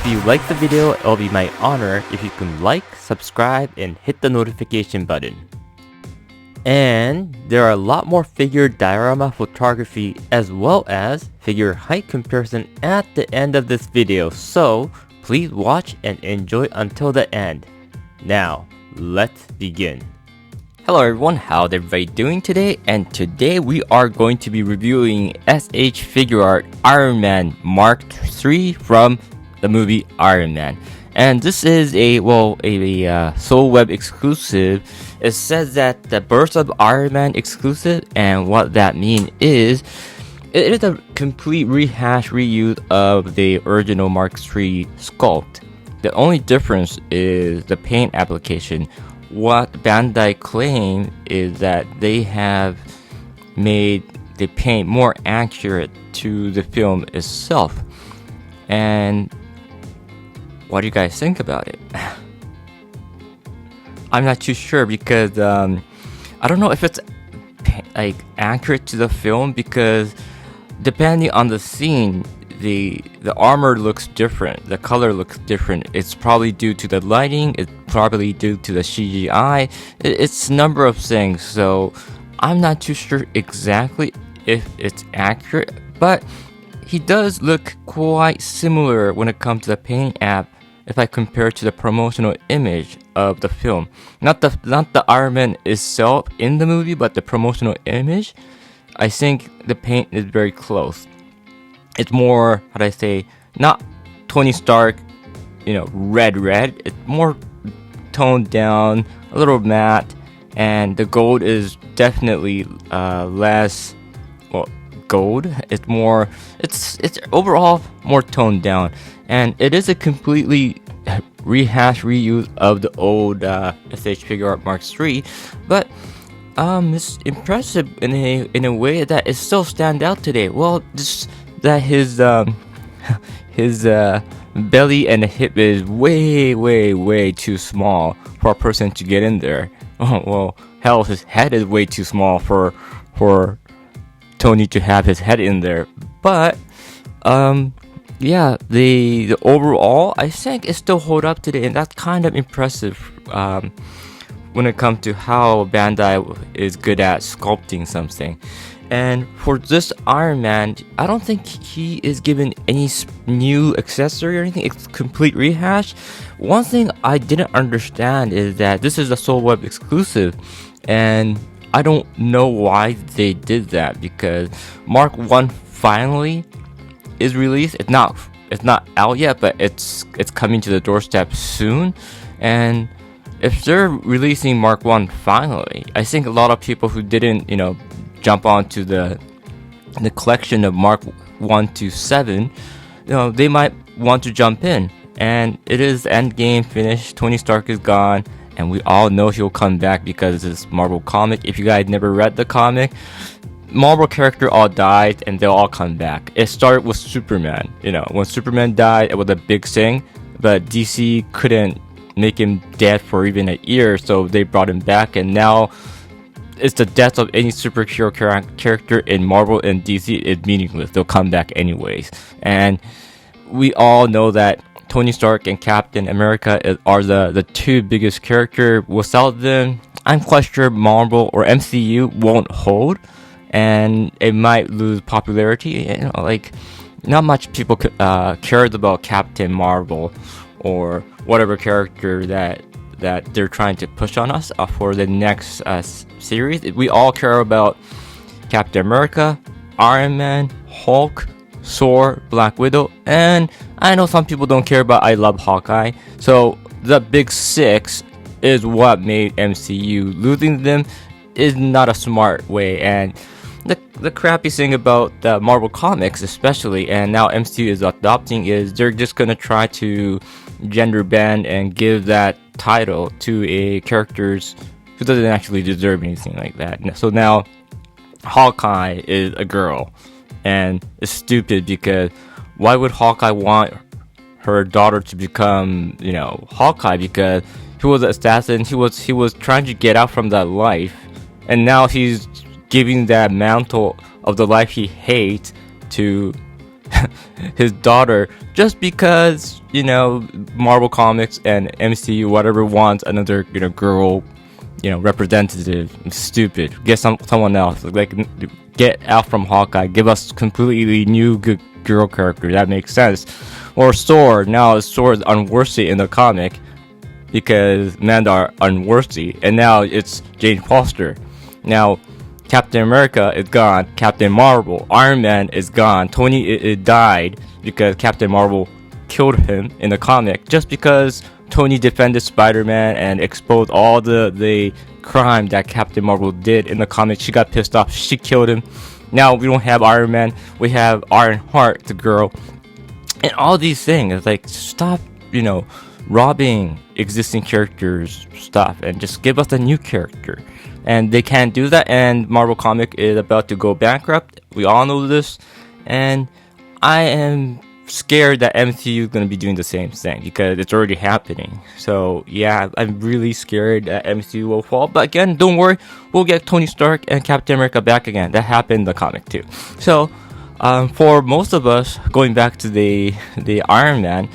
you like the video, it'll be my honor if you can like, subscribe, and hit the notification button. And there are a lot more figure diorama photography as well as figure height comparison at the end of this video, so please watch and enjoy until the end. Now, let's begin. Hello everyone, how's everybody doing today? And today we are going to be reviewing S.H.Figuarts Iron Man Mark III from the movie Iron Man. And this is a Soul Web exclusive. It says that the Birth of Iron Man exclusive, and what that means is it is a complete reuse of the original Mark III sculpt. The only difference is the paint application. What Bandai claim is that they have made the paint more accurate to the film itself. And what do you guys think about it? I'm not too sure because I don't know if it's like accurate to the film, because depending on the scene, the armor looks different, the color looks different. It's probably due to the lighting, it's probably due to the CGI, it's a number of things, so I'm not too sure exactly if it's accurate, but he does look quite similar when it comes to the paint app if I compare to the promotional image of the film. Not the Iron Man itself in the movie, but the promotional image. I think the paint is very close. It's more, how do I say, not Tony Stark, red. It's more toned down, a little matte, and the gold is definitely less, gold. It's overall more toned down, and it is a completely reuse of the old S.H.Figuarts Mark III, but it's impressive in a way that it still stands out today. Well, just that his belly and hip is way too small for a person to get in there. Oh well, hell, his head is way too small for Tony to have his head in there. But yeah, the overall, I think it still hold up today, and that's kind of impressive when it comes to how Bandai is good at sculpting something. And for this Iron Man, I don't think he is given any new accessory or anything. It's complete rehash. One thing I didn't understand is that this is a Soul Web exclusive, and I don't know why they did that, because Mark 1 finally is released. It's not out yet, but it's coming to the doorstep soon. And if they're releasing Mark 1 finally, I think a lot of people who didn't, jump onto the collection of Mark 1 to 7, they might want to jump in. And it is Endgame finished. Tony Stark is gone, and we all know he'll come back because it's Marvel comic. If you guys never read the comic, Marvel character all died and they'll all come back. It started with Superman. When Superman died, it was a big thing, but DC couldn't make him dead for even a year, so they brought him back, and now it's the death of any superhero character in Marvel and DC is meaningless. They'll come back anyways. And we all know that Tony Stark and Captain America are the two biggest characters. Without them, I'm quite sure Marvel or MCU won't hold, and it might lose popularity. Not much people cared about Captain Marvel or whatever character that they're trying to push on us for the next series. We all care about Captain America, Iron Man, Hulk, Thor, Black Widow, and I know some people don't care, but I love Hawkeye. So the big six is what made MCU. Losing them is not a smart way, and the crappy thing about the Marvel comics especially, and now MCU is adopting, is they're just gonna try to gender bend and give that title to a characters who doesn't actually deserve anything like that. So now Hawkeye is a girl, and it's stupid because why would Hawkeye want her daughter to become Hawkeye? Because he was an assassin, he was trying to get out from that life, and now he's giving that mantle of the life he hates to his daughter, just because, you know, Marvel Comics and MCU whatever wants another, you know, girl, you know, representative. Stupid. Get someone else. Like, get out from Hawkeye. Give us completely new good girl character. That makes sense. Or Sword. Now Sword is unworthy in the comic because men are unworthy, and now it's Jane Foster. Now Captain America is gone. Captain Marvel, Iron Man is gone. Tony it died because Captain Marvel killed him in the comic, just because Tony defended Spider-Man and exposed all the crime that Captain Marvel did in the comic. She got pissed off. She killed him. Now we don't have Iron Man. We have Ironheart, the girl, and all these things. It's like, stop, you know, robbing existing characters stuff and just give us a new character. And they can't do that. And Marvel Comic is about to go bankrupt. We all know this, and I am scared that MCU is going to be doing the same thing because it's already happening. So yeah, I'm really scared that MCU will fall. But again, don't worry, we'll get Tony Stark and Captain America back again. That happened in the comic too. So for most of us, going back to the Iron Man,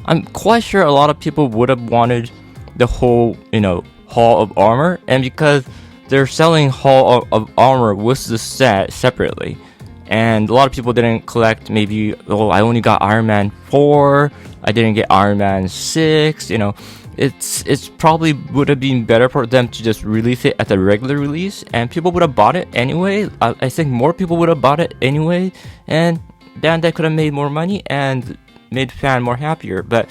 I'm quite sure a lot of people would have wanted the whole, you know, Hall of Armor, and because they're selling Hall of Armor with the set separately, and a lot of people didn't collect, maybe, oh, I only got Iron Man 4, I didn't get Iron Man 6, you know, it's probably would have been better for them to just release it at the regular release, and people would have bought it anyway. I think more people would have bought it anyway, and then they could have made more money and made fan more happier. But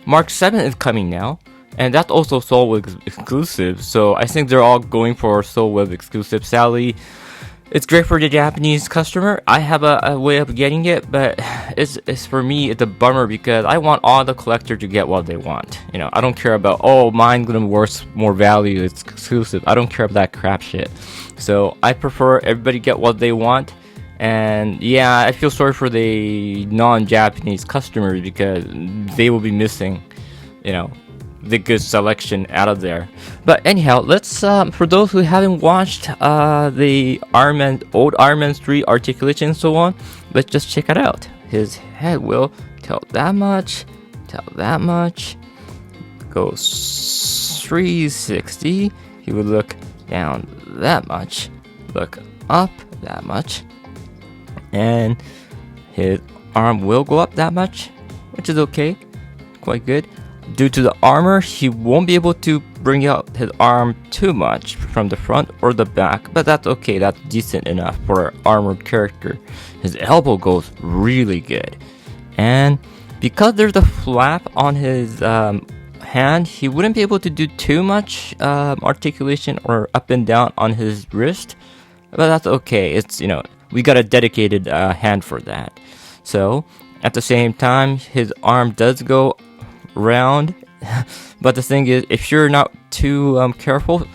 Mark 7 is coming now, and that's also Soul Web exclusive, so I think they're all going for Soul Web exclusive. Sadly, it's great for the Japanese customer. I have a way of getting it, but it's for me, it's a bummer because I want all the collector to get what they want. You know, I don't care about, oh, mine's gonna be worth more value, it's exclusive. I don't care about that crap shit. So I prefer everybody get what they want. And yeah, I feel sorry for the non-Japanese customers because they will be missing, you know, the good selection out of there. But anyhow, let's for those who haven't watched the old Iron Man 3 Articulation and so on, let's just check it out. His head will tilt that much, go 360. He would look down that much, look up that much, and his arm will go up that much, which is okay, quite good. Due to the armor, he won't be able to bring out his arm too much from the front or the back, but that's okay, that's decent enough for an armored character. His elbow goes really good, and because there's a flap on his hand, he wouldn't be able to do too much articulation or up and down on his wrist, but that's okay. It's, you know, we got a dedicated hand for that. So at the same time, his arm does go round, but the thing is, if you're not too careful,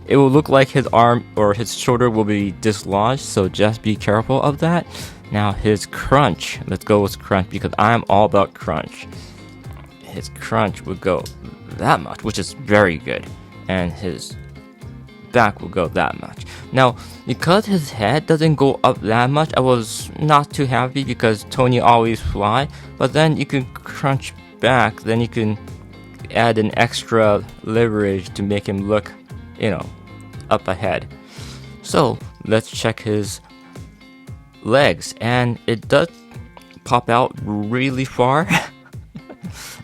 it will look like his arm or his shoulder will be dislodged, so just be careful of that. Now his crunch, let's go with crunch because I'm all about crunch. His crunch would go that much, which is very good, and his back will go that much. Now, because his head doesn't go up that much, I was not too happy because Tony always fly, but then you can crunch back, then you can add an extra leverage to make him look, you know, up ahead. So let's check his legs, and it does pop out really far.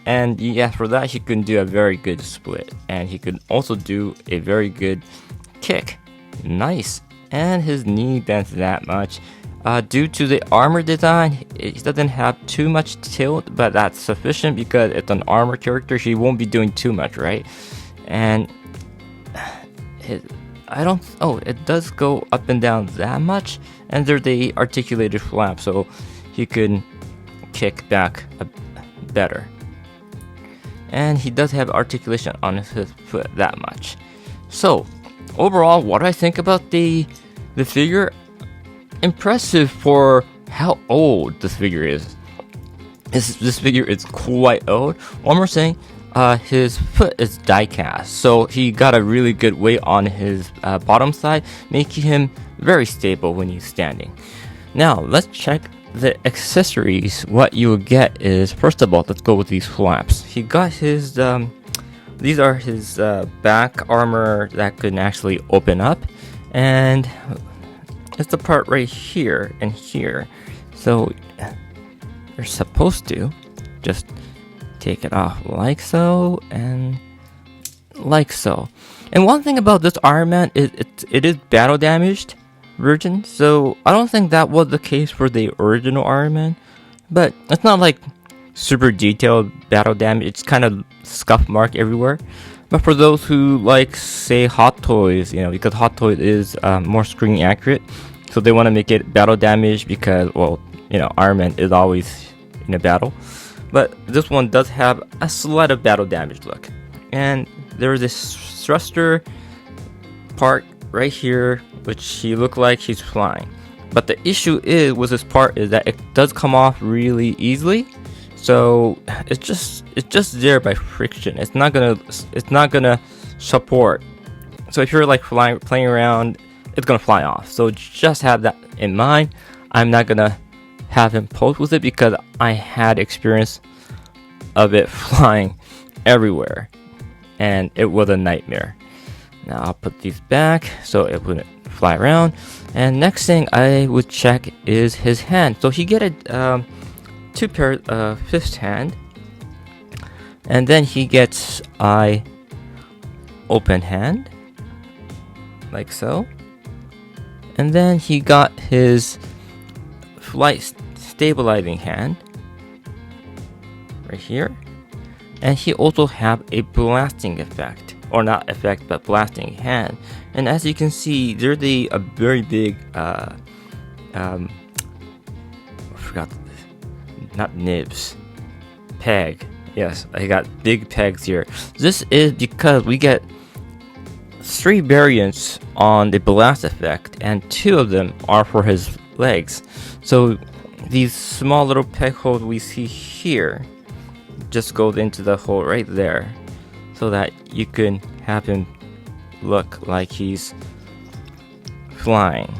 And yeah, for that he can do a very good split, and he could also do a very good kick. Nice. And his knee bends that much. Due to the armor design, it doesn't have too much tilt, but that's sufficient because it's an armor character. He won't be doing too much, right? And it does go up and down that much, and there's the articulated flap, so he can kick back better. And he does have articulation on his foot that much. So overall, what do I think about the figure? Impressive for how old this figure is. This figure is quite old. One more thing, his foot is die cast, so he got a really good weight on his bottom side, making him very stable when he's standing. Now let's check the accessories, what you will get is, first of all, let's go with these flaps. He got his these are his back armor that can actually open up, and it's the part right here and here. So you're supposed to just take it off like so and like so. And one thing about this Iron Man is it is battle damaged version, so I don't think that was the case for the original Iron Man, but it's not like super detailed battle damage. It's kind of scuff mark everywhere. But for those who like, say, Hot Toys, you know, because Hot Toys is more screen accurate, so they want to make it battle damage because, well, you know, Iron Man is always in a battle. But this one does have a slight of battle damage look. And there's this thruster part right here, which he looked like he's flying. But the issue is with this part is that it does come off really easily. So it's just there by friction. It's not gonna support. So if you're like playing around, it's gonna fly off. So just have that in mind. I'm not gonna have him pose with it because I had experience of it flying everywhere, and it was a nightmare. Now I'll put these back so it wouldn't fly around. And next thing I would check is his hand. So he get a 2 pairs of fist hand, and then he gets a open hand like so, and then he got his flight stabilizing hand right here, and he also have a blasting effect, or not effect but blasting hand. And as you can see, there's a very big I forgot, not nibs, peg. Yes, I got big pegs here. This is because we get 3 variants on the blast effect, and 2 of them are for his legs. So these small little peg holes we see here just goes into the hole right there, so that you can have him look like he's flying.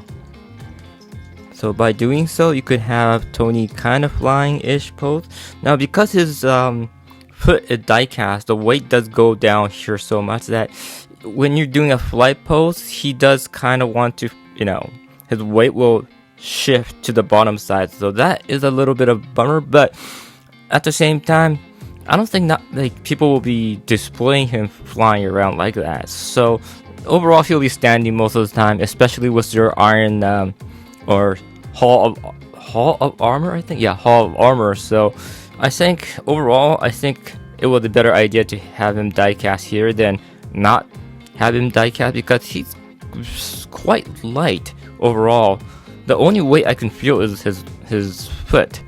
So by doing so, you could have Tony kind of flying-ish pose. Now because his foot is die-cast, the weight does go down here so much that when you're doing a flight pose, he does kind of want to, you know, his weight will shift to the bottom side. So that is a little bit of bummer, but at the same time, I don't think that like people will be displaying him flying around like that. So overall, he'll be standing most of the time, especially with your iron or Hall of Armor, I think. Yeah, Hall of Armor. So I think overall, I think it was a better idea to have him die-cast here than not have him die-cast, because he's quite light overall. The only weight I can feel is his foot.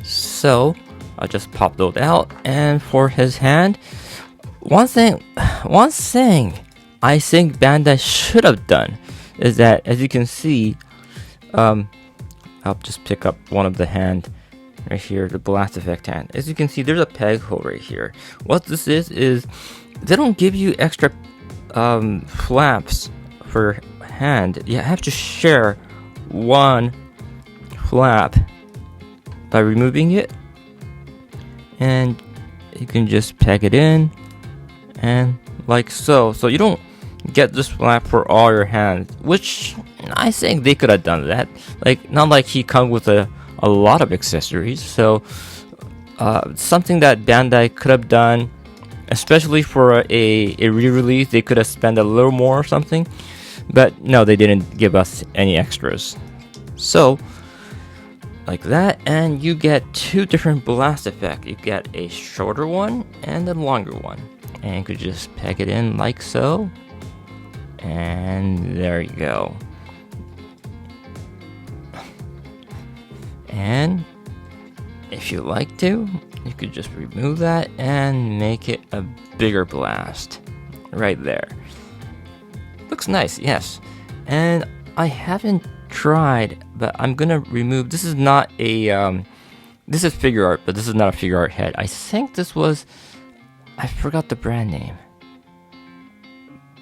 So I'll just pop those out. And for his hand, one thing I think Bandai should have done is that, as you can see, I'll just pick up one of the hand right here, the blast effect hand. As you can see, there's a peg hole right here. What this is they don't give you extra flaps for hand. You have to share one flap by removing it, and you can just peg it in and like so. So you don't get this flap for all your hands, which I think they could have done that. Like, not like he comes with a lot of accessories. So something that Bandai could have done, especially for a re-release, they could have spent a little more or something. But no, they didn't give us any extras. So like that, and you get 2 different blast effects. You get a shorter one and a longer one, and you could just peg it in like so, and there you go. And if you like to, you could just remove that and make it a bigger blast right there. Looks nice, yes. And I haven't tried, but I'm gonna remove. This is not a this is figure art, but this is not a figure art head. I think this was, I forgot the brand name,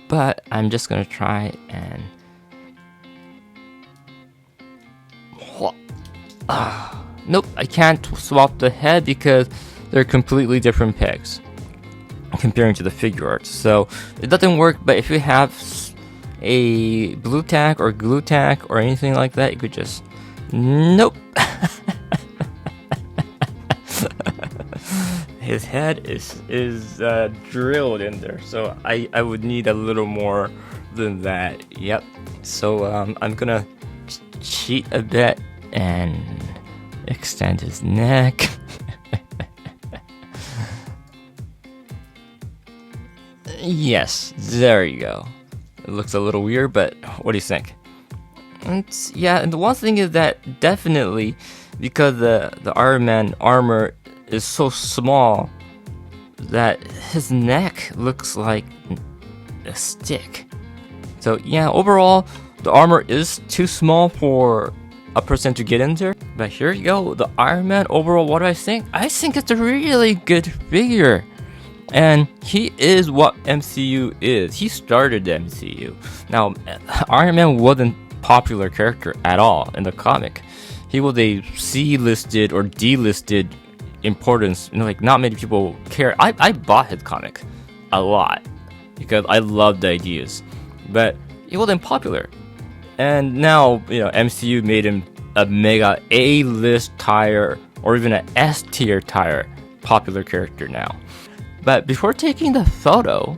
but I'm just gonna try and nope, I can't swap the head because they're completely different pegs comparing to the Figuarts. So it doesn't work, but if you have a blue tack or glue tack or anything like that, you could just, nope. His head is drilled in there, so I would need a little more than that. Yep. So I'm gonna cheat a bit and extend his neck. Yes, there you go. It looks a little weird, but what do you think? Yeah, and the one thing is that definitely, because the Iron Man armor is so small, that his neck looks like a stick. So yeah, overall, the armor is too small for a person to get in there. But here you go, the Iron Man overall, what do I think? I think it's a really good figure. And he is what MCU is. He started the MCU. Now, Iron Man wasn't a popular character at all in the comic. He was a C-listed or D-listed importance. You know, like not many people care. I bought his comic a lot because I loved the ideas, but he wasn't popular. And now, you know, MCU made him a mega A-list tier or even an S-tier tier popular character now. But before taking the photo,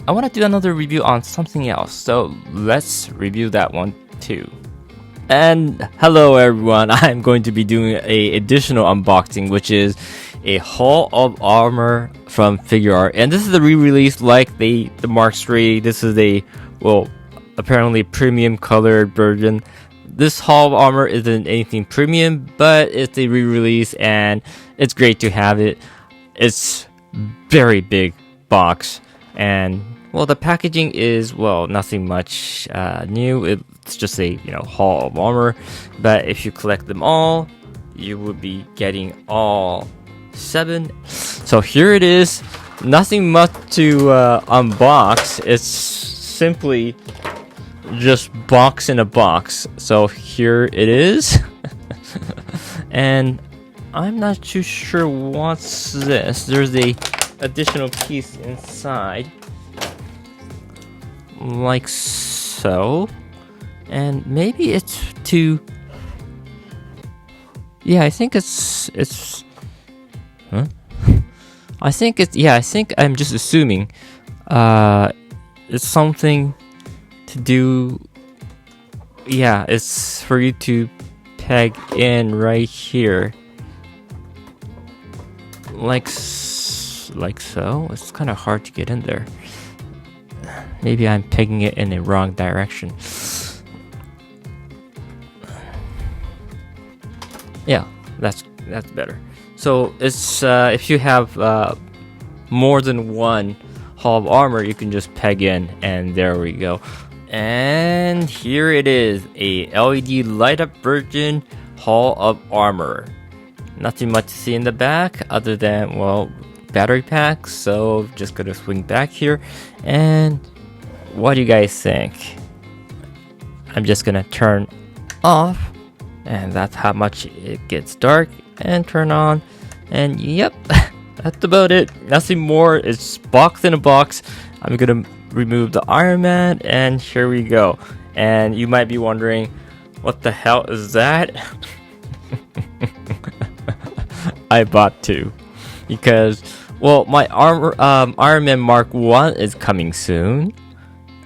I want to do another review on something else. So let's review that one too. And hello everyone, I'm going to be doing a additional unboxing, which is a Hall of Armor from Figuart. And this is a re-release like the Mark III. This is a, well, apparently premium colored version. This Hall of Armor isn't anything premium, but it's a re-release and it's great to have it. It's very big box, and well, the packaging is, well, nothing much new. It's just a, you know, Hall of Armor, but if you collect them all, you would be getting all 7. So here it is. Nothing much to unbox. It's simply just box in a box. So here it is. And I'm not too sure what's this. There's a additional piece inside, like so, and maybe it's to, yeah, I think it's huh? I think it's, yeah, I think I'm just assuming it's something to do, yeah, it's for you to peg in right here. Like so. It's kind of hard to get in there. Maybe I'm pegging it in the wrong direction. Yeah, that's better. So it's if you have more than one Hall of Armor, you can just peg in, and there we go. And here it is, a LED light up version Hall of Armor. Nothing much to see in the back other than, well, battery packs. So just gonna swing back here, and what do you guys think? I'm just gonna turn off, and that's how much it gets dark, and turn on, and yep, that's about it. Nothing more. It's box in a box. I'm gonna remove the Iron Man, and here we go. And you might be wondering, what the hell is that? I bought 2 because, well, my Iron Man Mark 1 is coming soon,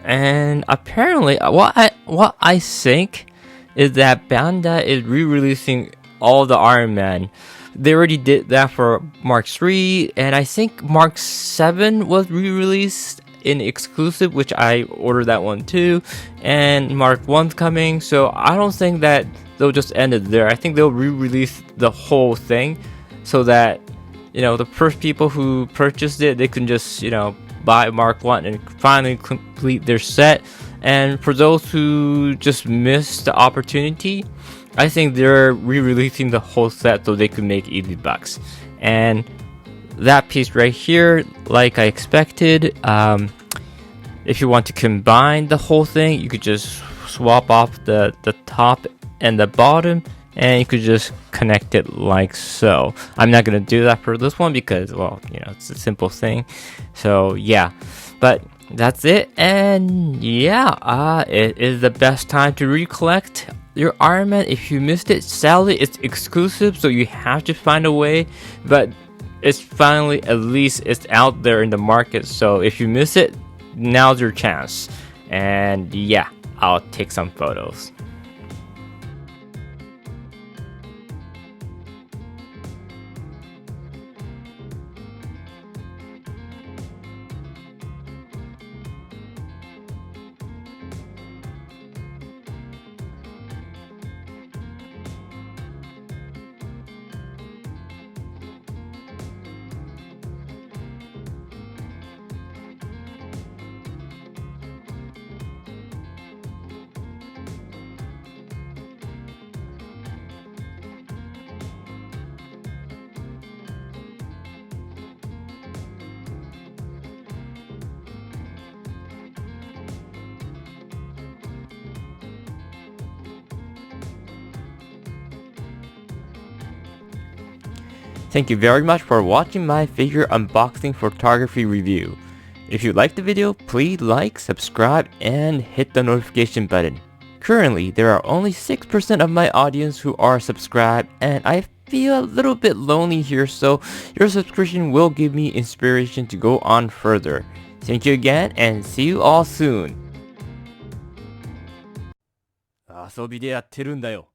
and apparently what I think is that Bandai is re-releasing all the Iron Man. They already did that for Mark 3, and I think Mark 7 was re-released in exclusive, which I ordered that one too, and Mark 1's coming. So I don't think that they'll just end it there. I think they'll re-release the whole thing, so that, you know, the first people who purchased it, they can just, you know, buy Mark 1 and finally complete their set. And for those who just missed the opportunity, I think they're re-releasing the whole set so they can make easy bucks. And that piece right here, like I expected, if you want to combine the whole thing, you could just swap off the top and the bottom, and you could just connect it like so. I'm not gonna do that for this one because, well, it's a simple thing. So yeah, but that's it. And yeah, it is the best time to recollect your Iron Man. If you missed it, sadly it's exclusive, so you have to find a way, but it's finally, at least it's out there in the market. So if you miss it, now's your chance. And yeah, I'll take some photos. Thank you very much for watching my figure unboxing photography review. If you liked the video, please like, subscribe, and hit the notification button. Currently, there are only 6% of my audience who are subscribed, and I feel a little bit lonely here, so your subscription will give me inspiration to go on further. Thank you again, and see you all soon. 遊びでやってるんだよ。